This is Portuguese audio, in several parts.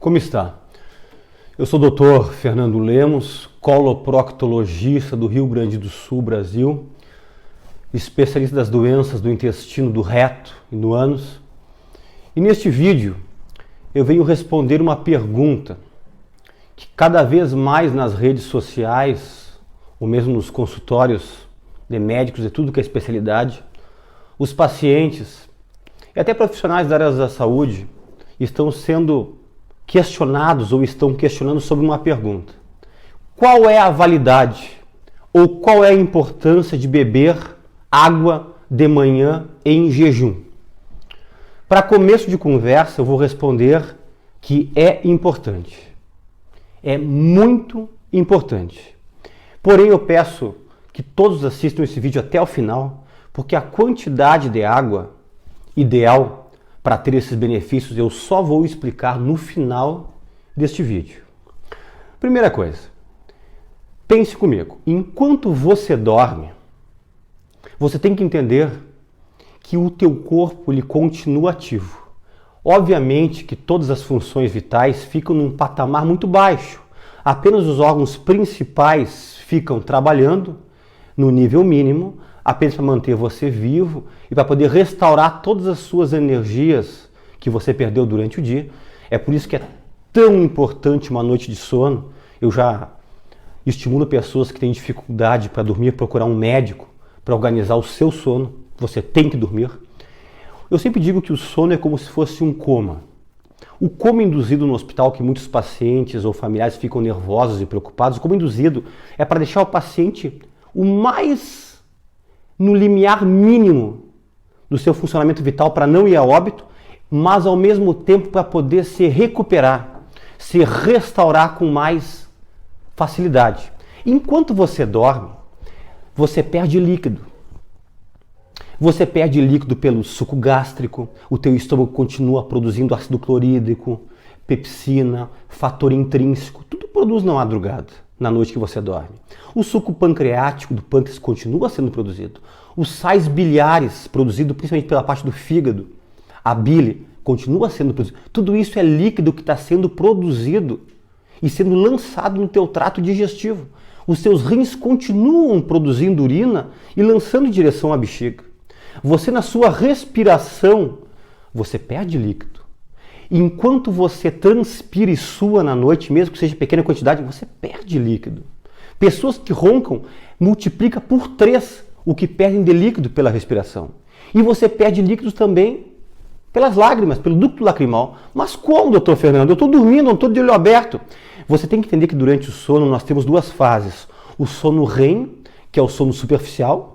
Como está? Eu sou o Dr. Fernando Lemos, coloproctologista do Rio Grande do Sul, Brasil, especialista das doenças do intestino, do reto e do ânus. E neste vídeo eu venho responder uma pergunta que cada vez mais nas redes sociais, ou mesmo nos consultórios de médicos e tudo que é especialidade, os pacientes e até profissionais da área da saúde estão sendo questionados ou estão questionando sobre uma pergunta. Qual é a validade ou qual é a importância de beber água de manhã em jejum? Para começo de conversa, eu vou responder que é importante. É muito importante. Porém, eu peço que todos assistam esse vídeo até o final, porque a quantidade de água ideal para ter esses benefícios eu só vou explicar no final deste vídeo. Primeira coisa, pense comigo. Enquanto você dorme, você tem que entender que o teu corpo ele continua ativo. Obviamente que todas as funções vitais ficam num patamar muito baixo. Apenas os órgãos principais ficam trabalhando no nível mínimo, apenas para manter você vivo e para poder restaurar todas as suas energias que você perdeu durante o dia. É por isso que é tão importante uma noite de sono. Eu já estimulo pessoas que têm dificuldade para dormir, procurar um médico para organizar o seu sono. Você tem que dormir. Eu sempre digo que o sono é como se fosse um coma. O coma induzido no hospital, que muitos pacientes ou familiares ficam nervosos e preocupados, o coma induzido é para deixar o paciente o mais no limiar mínimo do seu funcionamento vital para não ir a óbito, mas ao mesmo tempo para poder se recuperar, se restaurar com mais facilidade. Enquanto você dorme, você perde líquido. Você perde líquido pelo suco gástrico, o teu estômago continua produzindo ácido clorídrico, pepsina, fator intrínseco, tudo produz na madrugada, na noite que você dorme. O suco pancreático do pâncreas continua sendo produzido. Os sais biliares, produzido principalmente pela parte do fígado, a bile, continua sendo produzido. Tudo isso é líquido que está sendo produzido e sendo lançado no teu trato digestivo. Os teus rins continuam produzindo urina e lançando em direção à bexiga. Você, na sua respiração, você perde líquido. Enquanto você transpira e sua na noite, mesmo que seja pequena quantidade, você perde líquido. Pessoas que roncam multiplica por 3 o que perdem de líquido pela respiração. E você perde líquidos também pelas lágrimas, pelo ducto lacrimal. Mas como, doutor Fernando? Eu estou dormindo, não estou de olho aberto. Você tem que entender que durante o sono nós temos 2 fases. O sono REM, que é o sono superficial,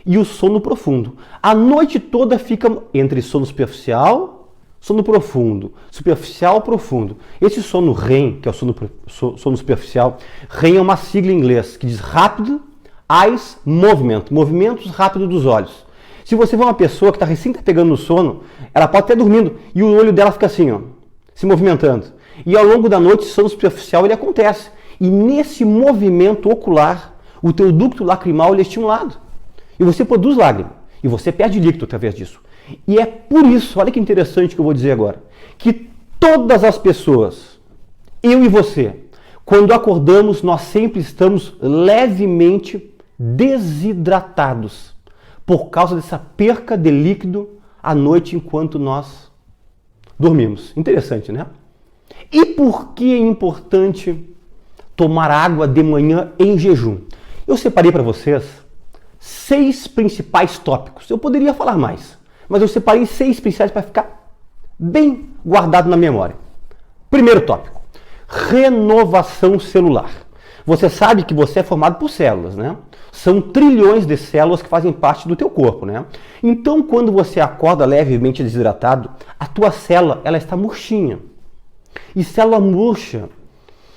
e o sono profundo. A noite toda fica entre sono superficial, sono profundo, superficial, profundo. Esse sono REM, que é o sono superficial, REM é uma sigla em inglês que diz Rapid Eyes Movement, movimentos rápidos dos olhos. Se você vê uma pessoa que está recém pegando no sono, ela pode estar dormindo e o olho dela fica assim, ó, se movimentando. E ao longo da noite, o sono superficial ele acontece. E nesse movimento ocular, o teu ducto lacrimal ele é estimulado. E você produz lágrima. E você perde líquido através disso. E é por isso, olha que interessante que eu vou dizer agora, que todas as pessoas, eu e você, quando acordamos, nós sempre estamos levemente desidratados por causa dessa perca de líquido à noite enquanto nós dormimos. Interessante, né? E por que é importante tomar água de manhã em jejum? Eu separei para vocês 6 principais tópicos. Eu poderia falar mais, mas eu separei 6 principais para ficar bem guardado na memória. Primeiro tópico, renovação celular. Você sabe que você é formado por células, né? São trilhões de células que fazem parte do teu corpo, né? Então, quando você acorda levemente desidratado, a tua célula, ela está murchinha. E célula murcha,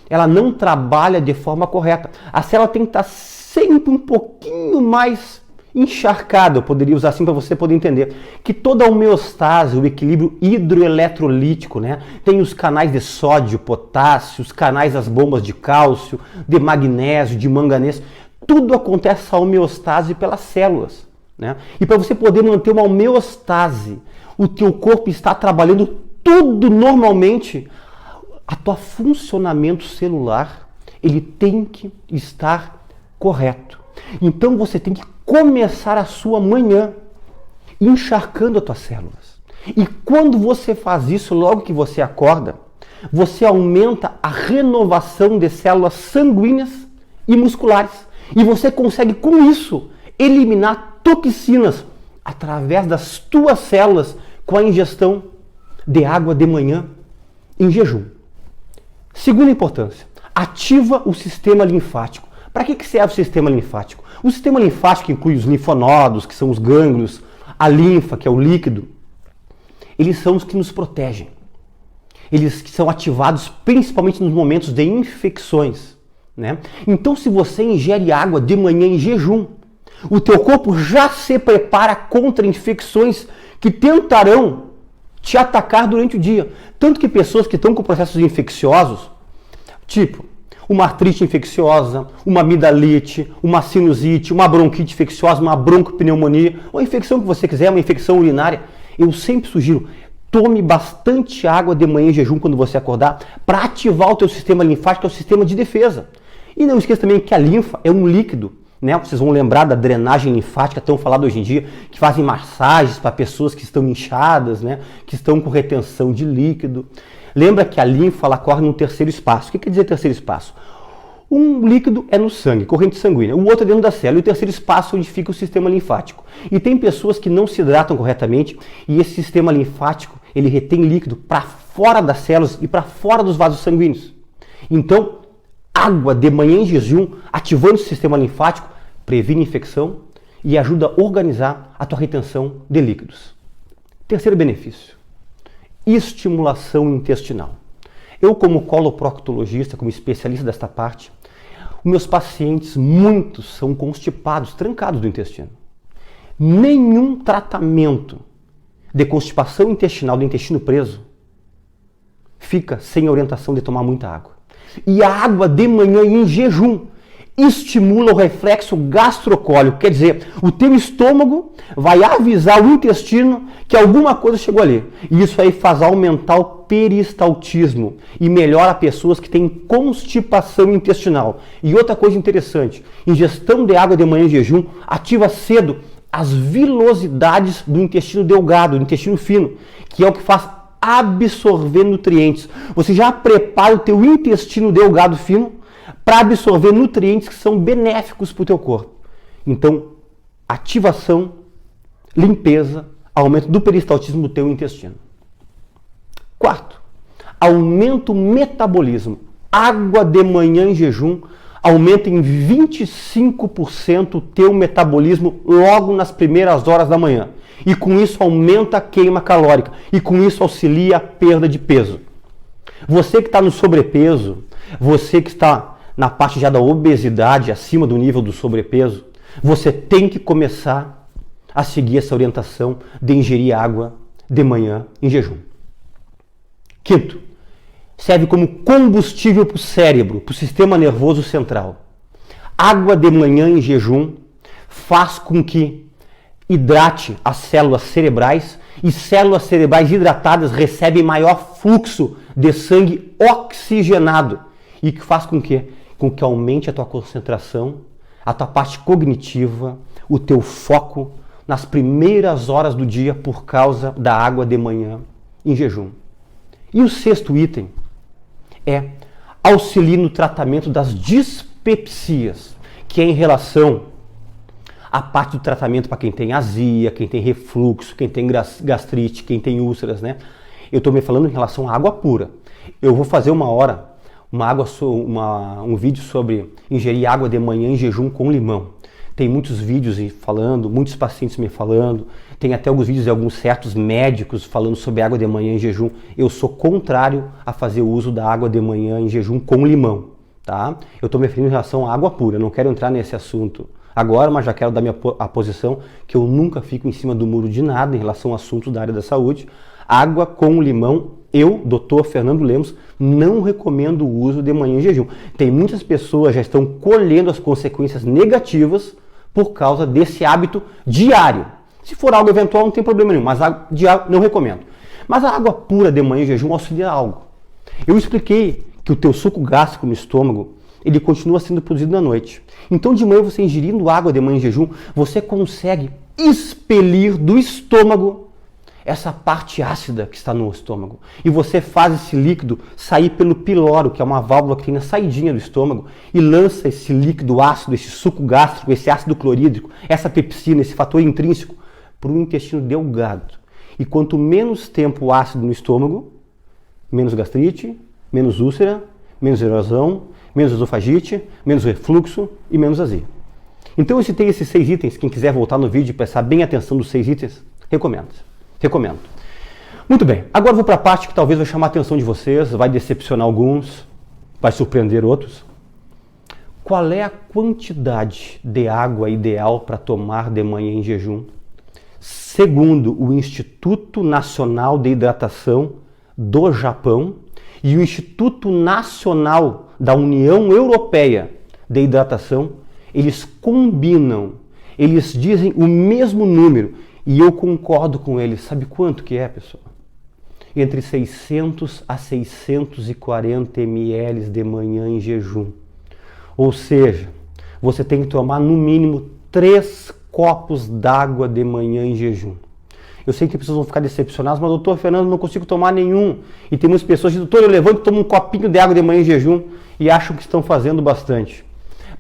ela não trabalha de forma correta. A célula tem que estar sempre um pouquinho mais encharcada, eu poderia usar assim para você poder entender, que toda a homeostase, o equilíbrio hidroeletrolítico, né? Tem os canais de sódio, potássio, os canais das bombas de cálcio, de magnésio, de manganês, tudo acontece essa homeostase pelas células, né? E para você poder manter uma homeostase, o teu corpo está trabalhando tudo normalmente, a tua funcionamento celular, ele tem que estar correto. Então você tem que começar a sua manhã encharcando as tuas células. E quando você faz isso, logo que você acorda, você aumenta a renovação de células sanguíneas e musculares. E você consegue, com isso, eliminar toxinas através das tuas células com a ingestão de água de manhã em jejum. Segunda importância, ativa o sistema linfático. Para que serve o sistema linfático? O sistema linfático inclui os linfonodos, que são os gânglios, a linfa, que é o líquido. Eles são os que nos protegem. Eles que são ativados principalmente nos momentos de infecções, né? Então, se você ingere água de manhã em jejum, o teu corpo já se prepara contra infecções que tentarão te atacar durante o dia. Tanto que pessoas que estão com processos infecciosos, tipo uma artrite infecciosa, uma amidalite, uma sinusite, uma bronquite infecciosa, uma broncopneumonia, uma infecção que você quiser, uma infecção urinária, eu sempre sugiro, tome bastante água de manhã em jejum quando você acordar para ativar o teu sistema linfático, que é o sistema de defesa. E não esqueça também que a linfa é um líquido, né? Vocês vão lembrar da drenagem linfática, tão falado hoje em dia, que fazem massagens para pessoas que estão inchadas, né? Que estão com retenção de líquido. Lembra que a linfa ela corre no terceiro espaço. O que quer dizer terceiro espaço? Um líquido é no sangue, corrente sanguínea, o outro é dentro da célula, e o terceiro espaço é onde fica o sistema linfático. E tem pessoas que não se hidratam corretamente e esse sistema linfático ele retém líquido para fora das células e para fora dos vasos sanguíneos. Então, água de manhã em jejum, ativando o sistema linfático, previne infecção e ajuda a organizar a tua retenção de líquidos. Terceiro benefício, estimulação intestinal. Eu, como coloproctologista, como especialista desta parte, os meus pacientes, muitos são constipados, trancados do intestino. Nenhum tratamento de constipação intestinal, do intestino preso, fica sem a orientação de tomar muita água. E a água de manhã em jejum estimula o reflexo gastrocólico, quer dizer, o teu estômago vai avisar o intestino que alguma coisa chegou ali. E isso aí faz aumentar o peristaltismo e melhora pessoas que têm constipação intestinal. E outra coisa interessante, ingestão de água de manhã em jejum ativa cedo as vilosidades do intestino delgado, do intestino fino, que é o que faz absorver nutrientes. Você já prepara o teu intestino delgado fino para absorver nutrientes que são benéficos para o teu corpo. Então, ativação, limpeza, aumento do peristaltismo do teu intestino. Quarto, aumenta o metabolismo. Água de manhã em jejum aumenta em 25% o teu metabolismo logo nas primeiras horas da manhã. E com isso aumenta a queima calórica. E com isso auxilia a perda de peso. Você que está no sobrepeso, você que está na parte já da obesidade, acima do nível do sobrepeso, você tem que começar a seguir essa orientação de ingerir água de manhã em jejum. Quinto, serve como combustível para o cérebro, para o sistema nervoso central. Água de manhã em jejum faz com que hidrate as células cerebrais e células cerebrais hidratadas recebem maior fluxo de sangue oxigenado e que faz com que aumente a tua concentração, a tua parte cognitiva, o teu foco nas primeiras horas do dia por causa da água de manhã em jejum. E o sexto item é auxiliar no tratamento das dispepsias, que é em relação à parte do tratamento para quem tem azia, quem tem refluxo, quem tem gastrite, quem tem úlceras, né? Eu estou me falando em relação à água pura. Eu vou fazer um vídeo sobre ingerir água de manhã em jejum com limão. Tem muitos vídeos falando, muitos pacientes me falando, tem até alguns vídeos de alguns certos médicos falando sobre água de manhã em jejum. Eu sou contrário a fazer o uso da água de manhã em jejum com limão, tá? Eu estou me referindo em relação à água pura, eu não quero entrar nesse assunto agora, mas já quero dar a posição que eu nunca fico em cima do muro de nada em relação a assuntos da área da saúde. Água com limão, eu, Dr. Fernando Lemos, não recomendo o uso de manhã em jejum. Tem muitas pessoas que já estão colhendo as consequências negativas por causa desse hábito diário. Se for algo eventual, não tem problema nenhum, mas diário não recomendo. Mas a água pura de manhã em jejum auxilia algo. Eu expliquei que o teu suco gástrico no estômago, ele continua sendo produzido na noite. Então de manhã, você ingerindo água de manhã em jejum, você consegue expelir do estômago essa parte ácida que está no estômago. E você faz esse líquido sair pelo piloro, que é uma válvula que tem na saidinha do estômago, e lança esse líquido ácido, esse suco gástrico, esse ácido clorídrico, essa pepsina, esse fator intrínseco, para o intestino delgado. E quanto menos tempo ácido no estômago, menos gastrite, menos úlcera, menos erosão, menos esofagite, menos refluxo e menos azia. Então eu citei esses 6 itens. Quem quiser voltar no vídeo e prestar bem atenção dos 6 itens, recomendo. Muito bem, agora vou para a parte que talvez vai chamar a atenção de vocês, vai decepcionar alguns, vai surpreender outros. Qual é a quantidade de água ideal para tomar de manhã em jejum? Segundo o Instituto Nacional de Hidratação do Japão e o Instituto Nacional da União Europeia de Hidratação, eles combinam, eles dizem o mesmo número. E eu concordo com eles. Sabe quanto que é, pessoal? Entre 600 a 640 ml de manhã em jejum. Ou seja, você tem que tomar no mínimo 3 copos d'água de manhã em jejum. Eu sei que as pessoas vão ficar decepcionadas, mas doutor Fernando, não consigo tomar nenhum. E tem muitas pessoas que dizem, doutor, eu levanto e tomo um copinho de água de manhã em jejum e acham que estão fazendo bastante.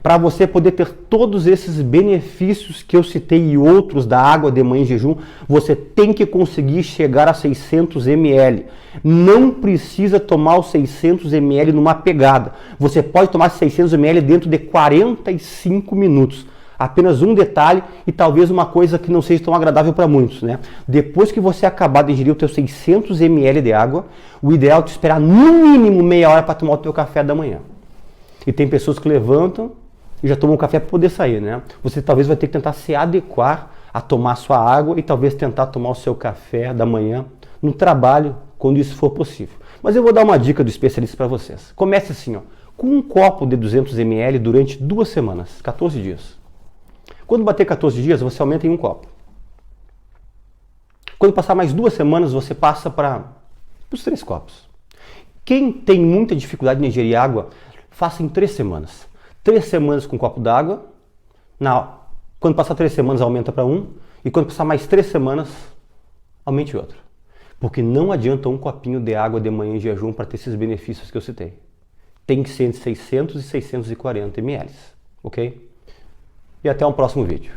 Para você poder ter todos esses benefícios que eu citei e outros da água de manhã em jejum, você tem que conseguir chegar a 600 ml. Não precisa tomar os 600 ml numa pegada. Você pode tomar 600 ml dentro de 45 minutos. Apenas um detalhe e talvez uma coisa que não seja tão agradável para muitos, né? Depois que você acabar de ingerir os teus 600 ml de água, o ideal é te esperar no mínimo meia hora para tomar o teu café da manhã. E tem pessoas que levantam e já tomam um café para poder sair, né? Você talvez vai ter que tentar se adequar a tomar sua água e talvez tentar tomar o seu café da manhã no trabalho, quando isso for possível. Mas eu vou dar uma dica do especialista para vocês. Comece assim, ó, com um copo de 200 ml durante 2 semanas, 14 dias. Quando bater 14 dias, você aumenta em um copo. Quando passar mais 2 semanas, você passa para os 3 copos. Quem tem muita dificuldade em ingerir água, faça em 3 semanas. 3 semanas com um copo d'água, quando passar 3 semanas aumenta para 1, e quando passar mais 3 semanas, aumente outro. Porque não adianta um copinho de água de manhã em jejum para ter esses benefícios que eu citei. Tem que ser entre 600 e 640 ml, ok? E até um próximo vídeo.